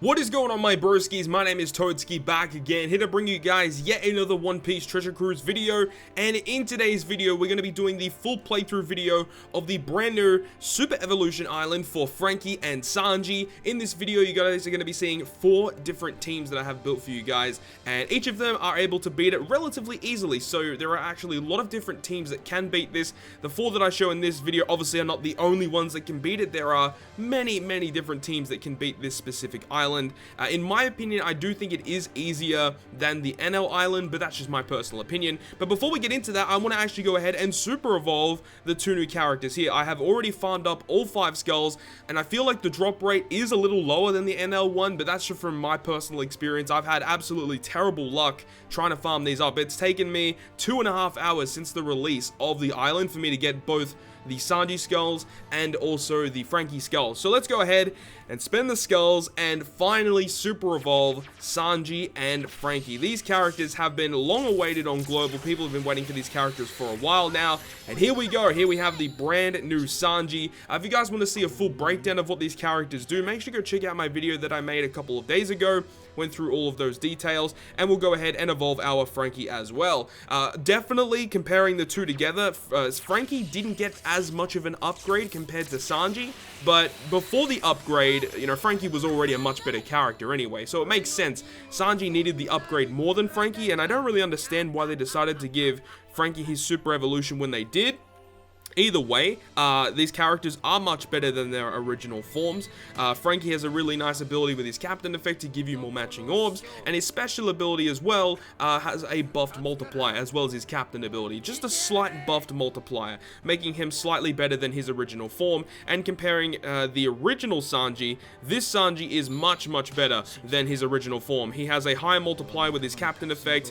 What is going on, my broskiis? My name is Toadskii, back again, here to bring you guys yet another One Piece Treasure Cruise video. And in today's video, we're going to be doing the full playthrough video of the brand new Super Evolution Island for Franky and Sanji. In this video, you guys are going to be seeing 4 different teams that I have built for you guys, and each of them are able to beat it relatively easily. So there are actually a lot of different teams that can beat this. The 4 that I show in this video obviously are not the only ones that can beat it. There are many different teams that can beat this specific island. In my opinion, I do think it is easier than the NL Island, but that's just my personal opinion. But before we get into that, I want to actually go ahead and super evolve the 2 new characters here. I have already farmed up all 5 skulls, and I feel like the drop rate is a little lower than the NL one, but that's just from my personal experience. I've had absolutely terrible luck trying to farm these up. It's taken me 2.5 hours since the release of the island for me to get both the Sanji skulls and also the Franky skulls. So let's go ahead and spend the skulls and finally super evolve Sanji and Franky. These characters have been long awaited on global. People have been waiting for these characters for a while now, and here we go. Here we have the brand new Sanji. If you guys want to see a full breakdown of what these characters do, make sure to go check out my video that I made a couple of days ago. Went through all of those details, and we'll go ahead and evolve our Franky as well. Definitely comparing the 2 together, Franky didn't get as much of an upgrade compared to Sanji, but before the upgrade, you know, Franky was already a much better character anyway, so it makes sense. Sanji needed the upgrade more than Franky, and I don't really understand why they decided to give Franky his super evolution when they did. Either way, these characters are much better than their original forms. Franky has a really nice ability with his captain effect to give you more matching orbs, and his special ability as well has a buffed multiplier as well as his captain ability. Just a slight buffed multiplier, making him slightly better than his original form. And comparing the original Sanji, this Sanji is much better than his original form. He has a higher multiplier with his captain effect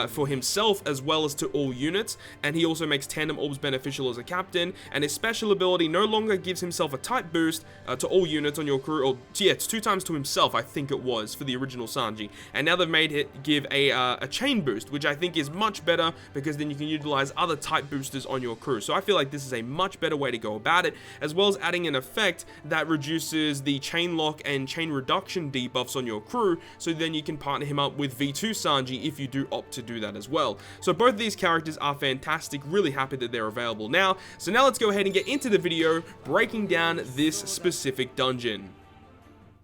for himself as well as to all units, and he also makes tandem orbs beneficial as a captain. And his special ability no longer gives himself a type boost to all units on your crew, or yeah, it's 2 times to himself, I think it was, for the original Sanji. And now they've made it give a chain boost, which I think is much better, because then you can utilize other type boosters on your crew. So I feel like this is a much better way to go about it, as well as adding an effect that reduces the chain lock and chain reduction debuffs on your crew, so then you can partner him up with V2 Sanji if you do opt to do that as well. So both these characters are fantastic, really happy that they're available now. So now let's go ahead and get into the video breaking down this specific dungeon.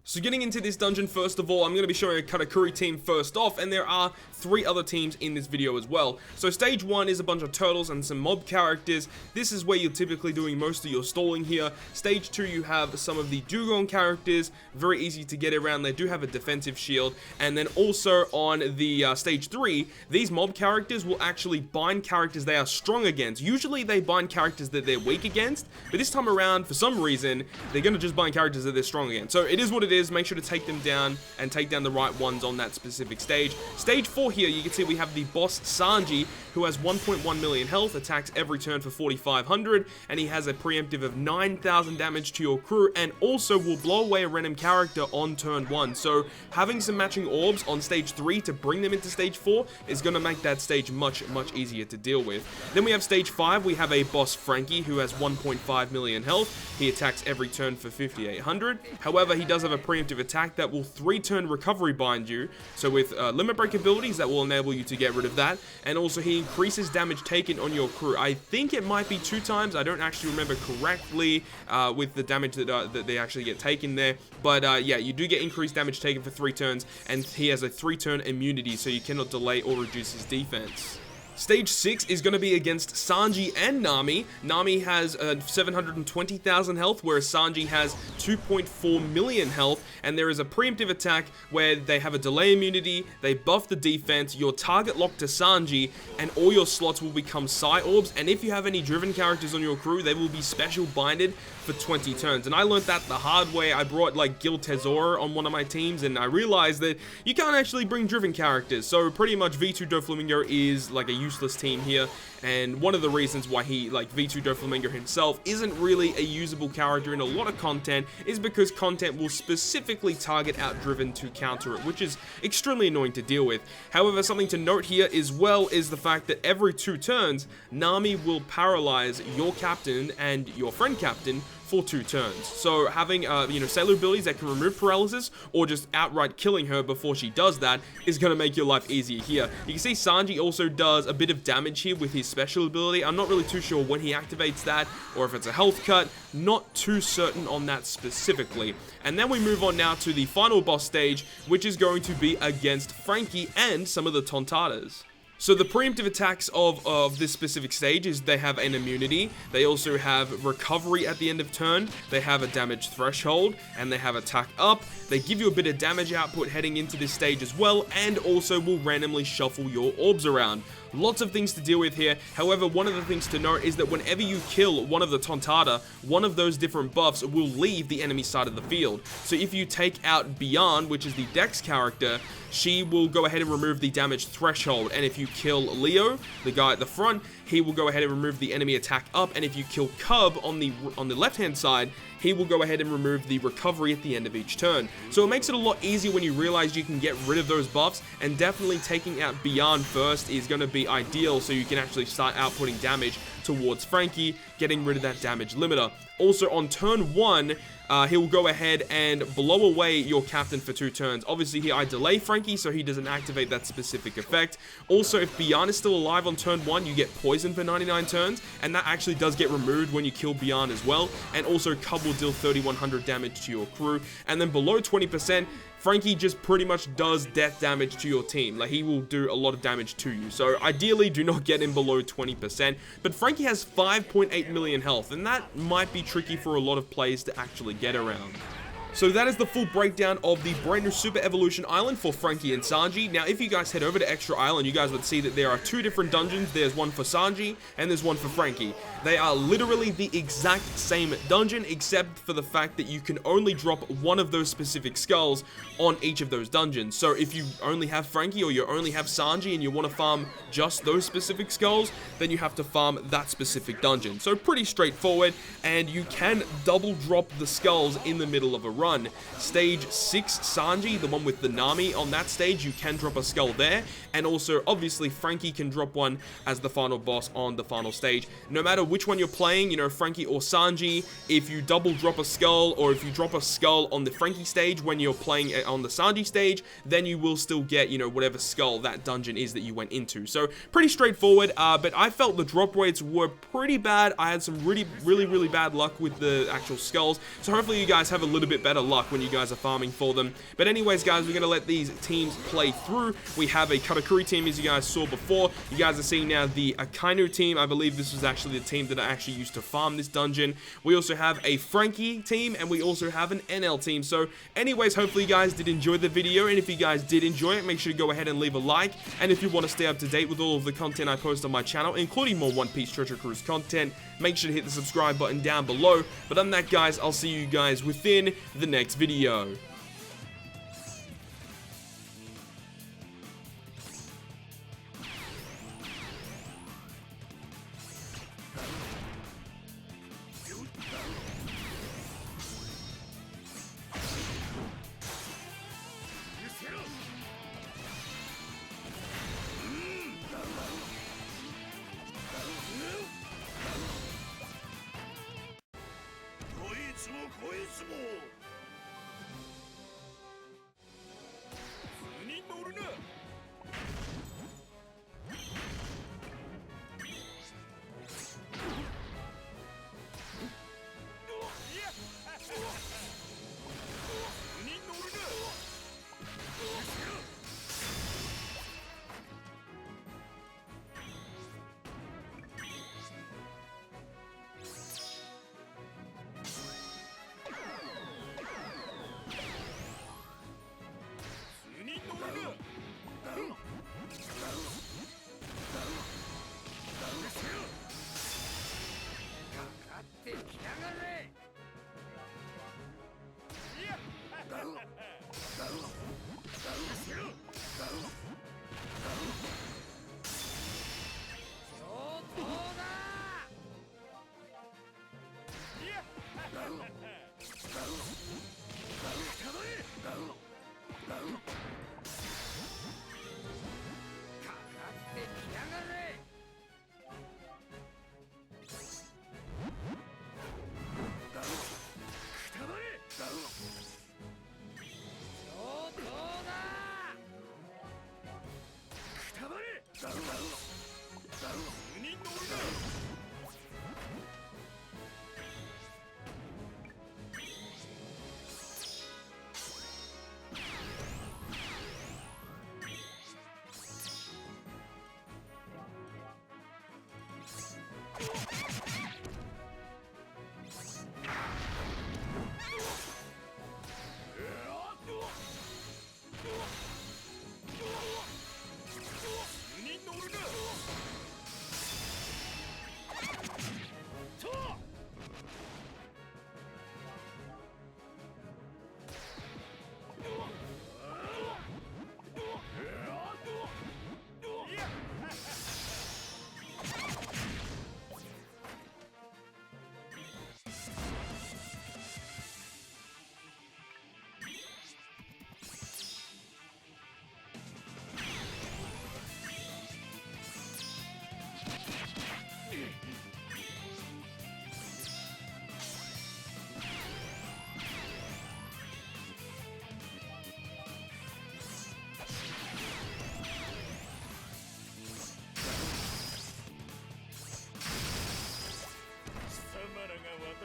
So getting into this dungeon, first of all, I'm going to be showing a Katakuri team first off, and there are 3 other teams in this video as well. So stage 1 is a bunch of turtles and some mob characters. This is where you're typically doing most of your stalling here. Stage 2, you have some of the Dugong characters, very easy to get around. They do have a defensive shield. And then also on the stage 3, these mob characters will actually bind characters they are strong against. Usually they bind characters that they're weak against, but this time around, for some reason, they're going to just bind characters that they're strong against. So it is what it is. Make sure to take them down and take down the right ones on that specific stage. Stage 4 here, you can see we have the boss Sanji, who has 1.1 million health, attacks every turn for 4,500, and he has a preemptive of 9,000 damage to your crew, and also will blow away a random character on turn 1. So having some matching orbs on stage 3 to bring them into stage 4 is going to make that stage much easier to deal with. Then we have stage 5, we have a boss Franky, who has 1.5 million health. He attacks every turn for 5,800. However, he does have a preemptive attack that will 3-turn recovery bind you, so with limit break abilities that will enable you to get rid of that, and also he increases damage taken on your crew. I think it might be 2 times, I don't actually remember correctly with the damage that they actually get taken there, but yeah, you do get increased damage taken for 3 turns, and he has a 3-turn immunity, so you cannot delay or reduce his defense. Stage 6 is going to be against Sanji and Nami. Nami has 720,000 health, whereas Sanji has 2.4 million health, and there is a preemptive attack where they have a delay immunity, they buff the defense, your target lock to Sanji, and all your slots will become Psi Orbs, and if you have any driven characters on your crew, they will be special binded for 20 turns. And I learned that the hard way. I brought like Gil Tesoro on one of my teams, and I realized that you can't actually bring driven characters, so pretty much V2 Doflamingo is like a useless team here, and one of the reasons why he, like V2 Doflamingo himself, isn't really a usable character in a lot of content is because content will specifically target Outdriven to counter it, which is extremely annoying to deal with. However, something to note here as well is the fact that every 2 turns, Nami will paralyze your captain and your friend captain for 2 turns. So having, sailor abilities that can remove paralysis or just outright killing her before she does that is going to make your life easier here. You can see Sanji also does a bit of damage here with his special ability. I'm not really too sure when he activates that or if it's a health cut. Not too certain on that specifically. And then we move on now to the final boss stage, which is going to be against Franky and some of the Tontatas. So the preemptive attacks of this specific stage is they have an immunity, they also have recovery at the end of turn, they have a damage threshold, and they have attack up. They give you a bit of damage output heading into this stage as well, and also will randomly shuffle your orbs around. Lots of things to deal with here. However, one of the things to note is that whenever you kill one of the Tontata, one of those different buffs will leave the enemy side of the field. So if you take out Beyond, which is the Dex character, she will go ahead and remove the damage threshold. And if you kill Leo, the guy at the front, he will go ahead and remove the enemy attack up. And if you kill Cub on the left-hand side, he will go ahead and remove the recovery at the end of each turn. So it makes it a lot easier when you realize you can get rid of those buffs, and definitely taking out Beyond first is going to be ideal so you can actually start outputting damage towards Franky, getting rid of that damage limiter. Also on turn 1, he'll go ahead and blow away your captain for 2 turns. Obviously here I delay Franky so he doesn't activate that specific effect. Also, if Beyond is still alive on turn 1, you get poison for 99 turns, and that actually does get removed when you kill Beyond as well. And also Cub will deal 3100 damage to your crew. And then below 20%, Franky just pretty much does death damage to your team. Like, he will do a lot of damage to you. So ideally, do not get him below 20%. But Franky has 5.8 million health, and that might be tricky for a lot of players to actually get around. So that is the full breakdown of the brand new Super Evolution Island for Franky and Sanji. Now, if you guys head over to Extra Island, you guys would see that there are 2 different dungeons. There's one for Sanji, and there's one for Franky. They are literally the exact same dungeon, except for the fact that you can only drop one of those specific skulls on each of those dungeons. So if you only have Franky or you only have Sanji and you want to farm just those specific skulls, then you have to farm that specific dungeon. So pretty straightforward, and you can double drop the skulls in the middle of a run. Stage 6 Sanji, the one with the Nami, on that stage you can drop a skull there, and also obviously Franky can drop one as the final boss on the final stage. No matter which one you're playing, Franky or Sanji, if you double drop a skull, or if you drop a skull on the Franky stage when you're playing on the Sanji stage, then you will still get, whatever skull that dungeon is that you went into. So pretty straightforward, but I felt the drop rates were pretty bad. I had some really bad luck with the actual skulls, so hopefully you guys have a little bit better luck when you guys are farming for them. But anyways, guys, we're going to let these teams play through. We have a Katakuri team, as you guys saw before. You guys are seeing now the Akainu team. I believe this was actually the team that I actually used to farm this dungeon. We also have a Franky team, and we also have an NL team. So anyways, hopefully you guys did enjoy the video, and if you guys did enjoy it, make sure to go ahead and leave a like. And if you want to stay up to date with all of the content I post on my channel, including more One Piece Treasure Cruise content, make sure to hit the subscribe button down below. But other than that, guys, I'll see you guys within the next video.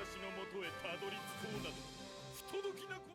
私のもとへたどり着こうなど不届きなこ。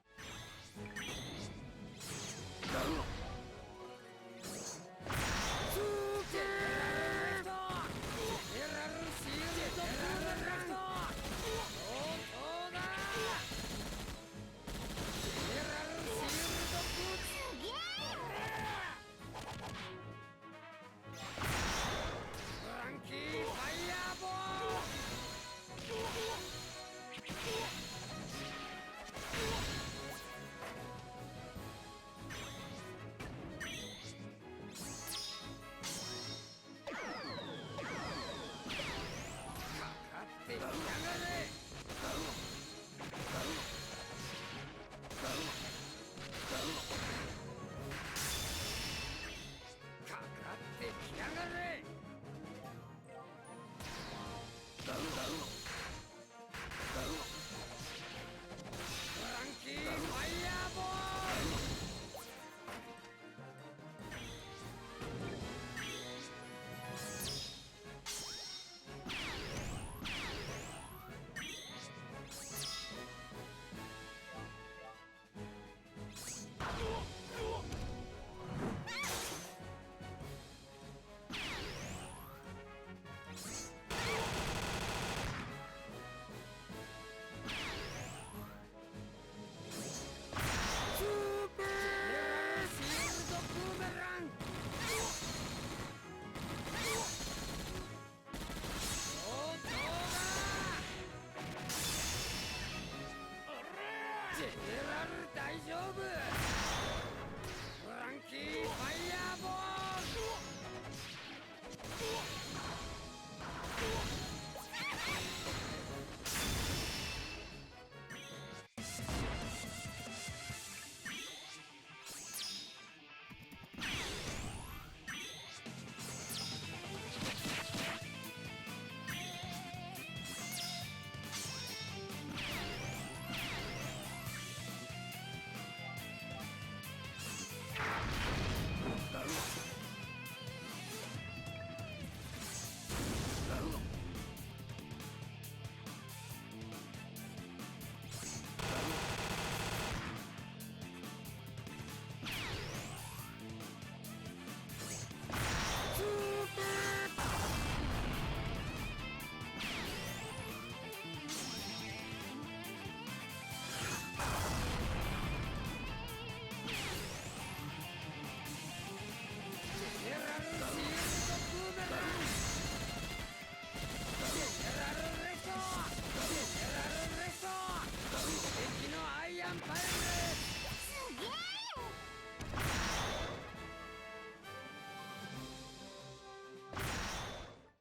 大丈夫。フランキーファイヤーボール。敵のアイアンパイ